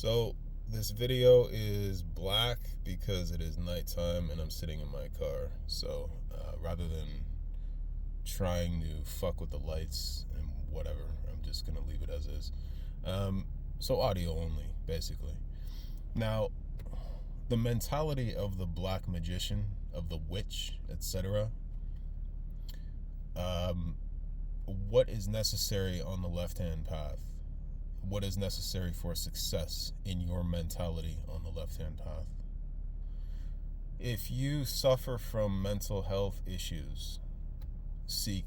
So this video is black because it is nighttime and I'm sitting in my car. So rather than trying to fuck with the lights and whatever, I'm just gonna leave it as is. So audio only, basically. Now, the mentality of the black magician, of the witch, etc. What is necessary on the left-hand path? What is necessary for success in your mentality on the left-hand path? If you suffer from mental health issues, seek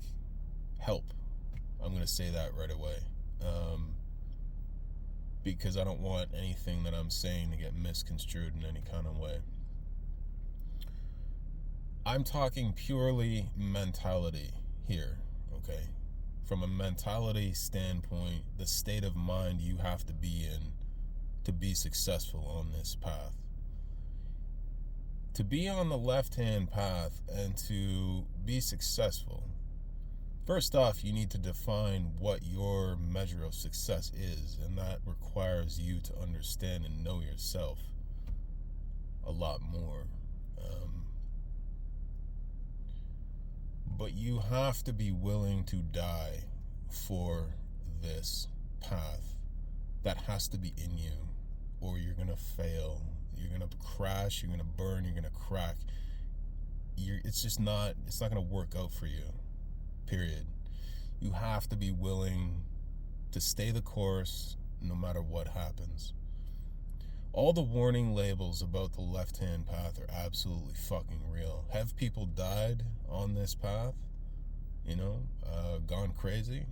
help. I'm going to say that right away. Because I don't want anything that I'm saying to get misconstrued in any kind of way. I'm talking purely mentality here, okay? From a mentality standpoint, the state of mind you have to be in to be successful on this path. To be on the left-hand path and to be successful, first off, you need to define what your measure of success is, and that requires you to understand and know yourself a lot more. But you have to be willing to die for this path. That has to be in you, or you're going to fail. You're going to crash, you're going to burn, you're going to crack. It's not going to work out for you, period. You have to be willing to stay the course no matter what happens. All the warning labels about the left-hand path are absolutely fucking real. Have people died on this path? Gone crazy?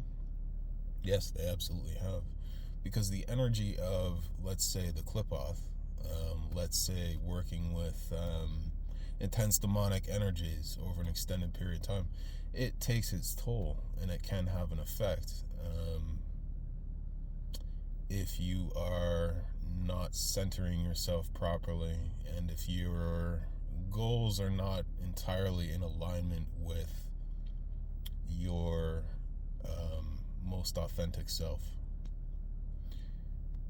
Yes, they absolutely have. Because the energy of, let's say, the Qliphoth, let's say working with intense demonic energies over an extended period of time, it takes its toll and it can have an effect. If you are not centering yourself properly, and if your goals are not entirely in alignment with your most authentic self.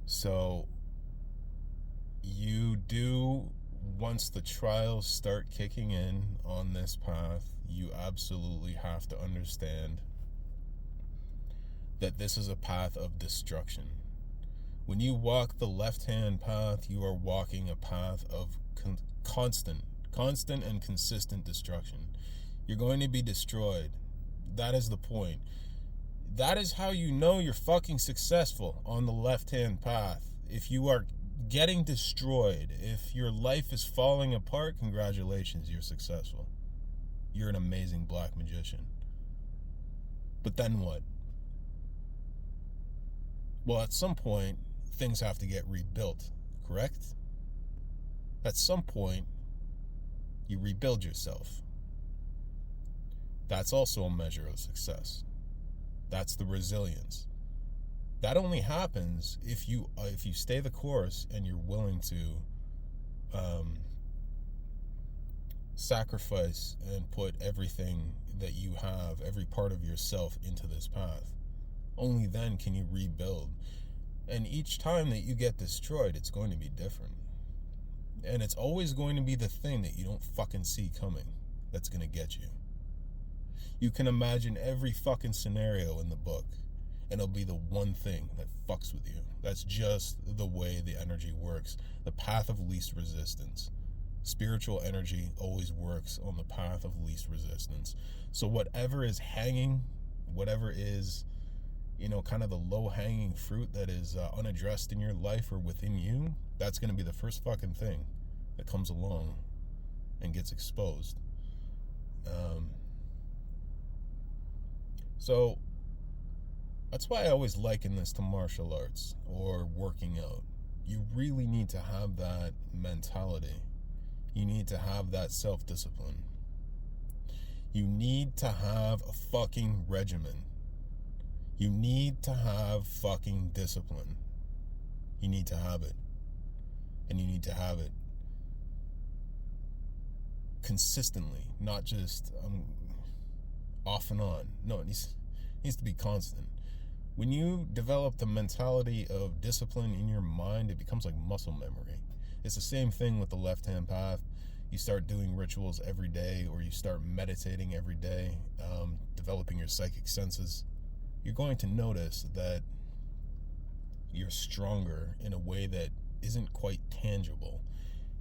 So you do, once the trials start kicking in on this path, you absolutely have to understand that this is a path of destruction. When you walk the left-hand path, you are walking a path of constant and consistent destruction. You're going to be destroyed. That is the point. That is how you know you're fucking successful on the left-hand path. If you are getting destroyed, if your life is falling apart, congratulations, you're successful. You're an amazing black magician. But then what? Well, at some point, things have to get rebuilt, correct? At some point, you rebuild yourself. That's also a measure of success. That's the resilience. That only happens if you stay the course and you're willing to sacrifice and put everything that you have, every part of yourself, into this path. Only then can you rebuild. And each time that you get destroyed, it's going to be different. And it's always going to be the thing that you don't fucking see coming that's going to get you. You can imagine every fucking scenario in the book, and it'll be the one thing that fucks with you. That's just the way the energy works. The path of least resistance. Spiritual energy always works on the path of least resistance. So whatever is hanging, whatever is, kind of the low-hanging fruit that is unaddressed in your life or within you, that's going to be the first fucking thing that comes along and gets exposed. So that's why I always liken this to martial arts or working out. You really need to have that mentality. You need to have that self-discipline. You need to have a fucking regimen. You need to have fucking discipline. You need to have it. And you need to have it consistently, not just off and on. No, it needs to be constant. When you develop the mentality of discipline in your mind, it becomes like muscle memory. It's the same thing with the left-hand path. You start doing rituals every day, or you start meditating every day, developing your psychic senses. You're going to notice that you're stronger in a way that isn't quite tangible.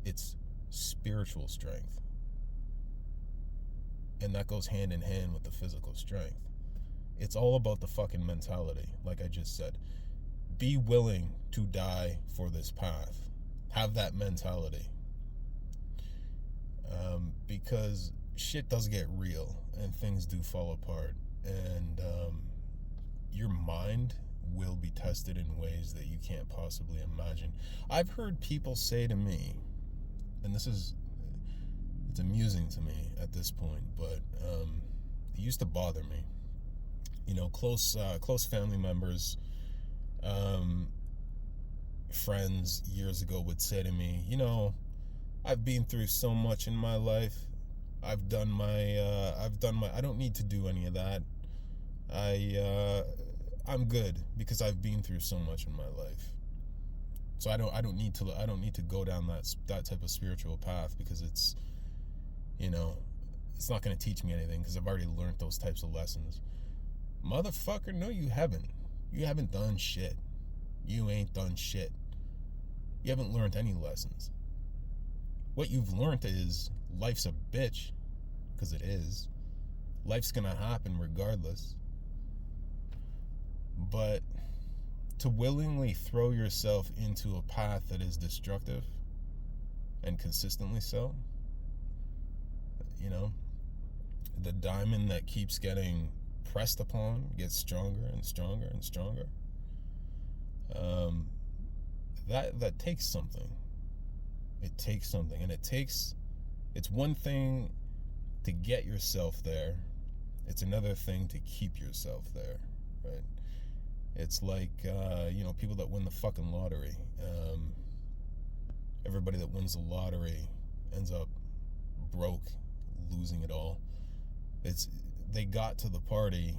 It's spiritual strength. And that goes hand in hand with the physical strength. It's all about the fucking mentality, like I just said. Be willing to die for this path. Have that mentality. Because shit does get real and things do fall apart. And your mind will be tested in ways that you can't possibly imagine. I've heard people say to me, and it's amusing to me at this point, but it used to bother me. You know, close family members, friends years ago would say to me, you know, I've been through so much in my life. I've done my I don't need to do any of that. I'm good because I've been through so much in my life. So I don't need to go down that type of spiritual path, because it's, you know, it's not going to teach me anything, because I've already learned those types of lessons. Motherfucker, no, you haven't. You haven't done shit. You ain't done shit. You haven't learned any lessons. What you've learned is life's a bitch, because it is. Life's gonna happen regardless. But to willingly throw yourself into a path that is destructive, and consistently so, you know, the diamond that keeps getting pressed upon gets stronger and stronger and stronger. That takes something. It takes something, and it's one thing to get yourself there. It's another thing to keep yourself there, right? It's like, you know, people that win the fucking lottery. Everybody that wins the lottery ends up broke, losing it all. They got to the party,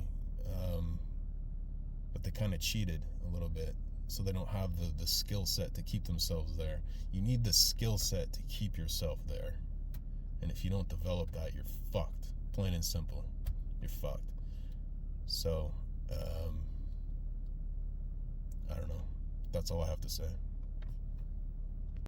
but they kind of cheated a little bit, so they don't have the skill set to keep themselves there. You need the skill set to keep yourself there. And if you don't develop that, you're fucked. Plain and simple. You're fucked. So, I don't know. That's all I have to say.